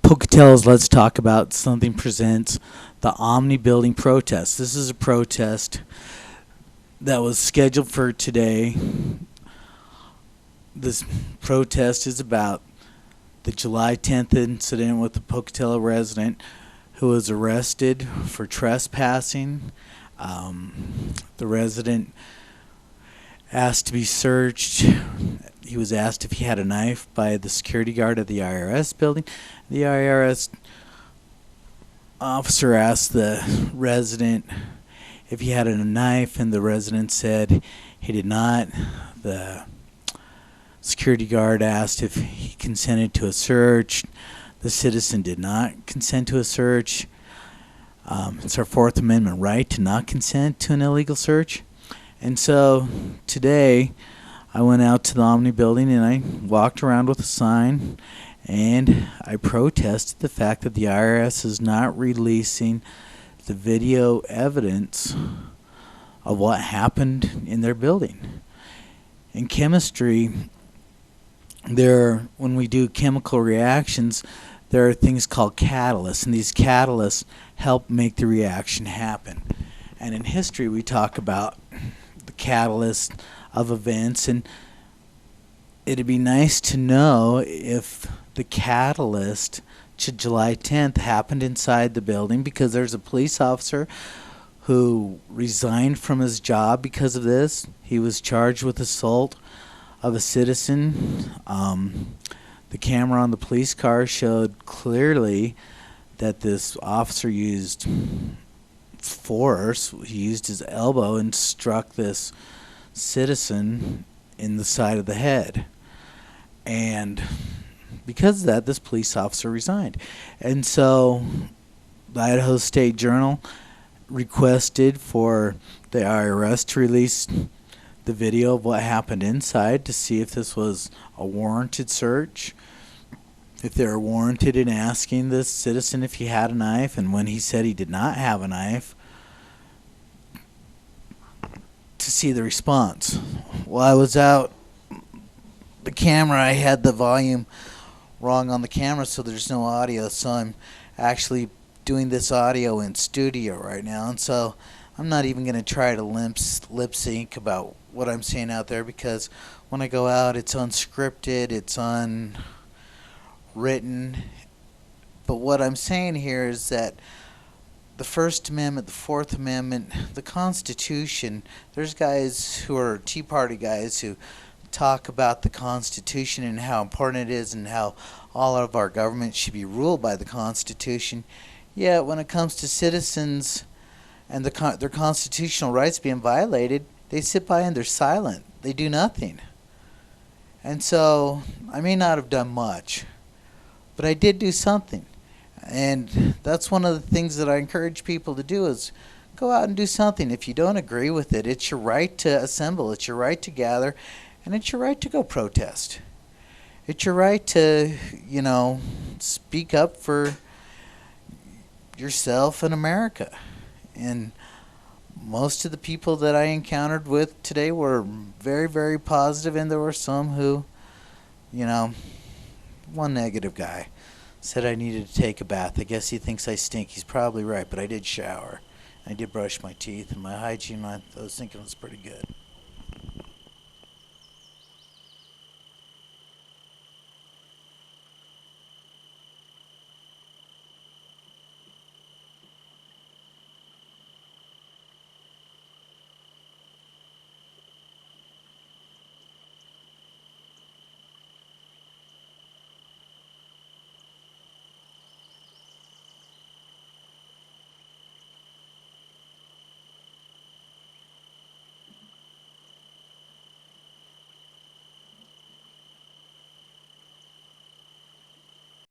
Pocatello's Let's Talk About Something presents the Omni building protest. This is a protest that was scheduled for today. This protest is about the July 10th incident with the Pocatello resident who was arrested for trespassing. The resident asked to be searched. He was asked if he had a knife by the security guard at the IRS building. The IRS officer asked the resident if he had a knife, and the resident said he did not. The security guard asked if he consented to a search. The citizen did not consent to a search. It's our Fourth Amendment right to not consent to an illegal search. And so today I went out to the Omni building and I walked around with a sign and I protested the fact that the IRS is not releasing the video evidence of what happened in their building. In chemistry, when we do chemical reactions, there are things called catalysts, and these catalysts help make the reaction happen. And in history, we talk about the catalyst of events, and it'd be nice to know if the catalyst to July 10th happened inside the building, because there's a police officer who resigned from his job because of this. He was charged with assault of a citizen. The camera on the police car showed clearly that this officer used force. He used his elbow and struck this citizen in the side of the head. And because of that, this police officer resigned. And so the Idaho State Journal requested for the IRS to release the video of what happened inside to see if this was a warranted search, if they were warranted in asking this citizen if he had a knife, and when he said he did not have a knife, to see the response. While I was out, the camera, I had the volume wrong on the camera, so there's no audio, so I'm actually doing this audio in studio right now, and so I'm not even going to try to lip sync about what I'm saying out there, because when I go out, it's unscripted, it's unwritten. But what I'm saying here is that the First Amendment, the Fourth Amendment, the Constitution, there's guys who are Tea Party guys who talk about the Constitution and how important it is and how all of our government should be ruled by the Constitution. Yet when it comes to citizens and their constitutional rights being violated, they sit by and they're silent. They do nothing. And so I may not have done much, but I did do something. And that's one of the things that I encourage people to do, is go out and do something. If you don't agree with it, it's your right to assemble, it's your right to gather, and it's your right to go protest. It's your right to, speak up for yourself and America. And most of the people that I encountered with today were very, very positive, and there were some who, one negative guy said I needed to take a bath. I guess he thinks I stink. He's probably right, but I did shower. I did brush my teeth, and my hygiene, I was thinking, was pretty good.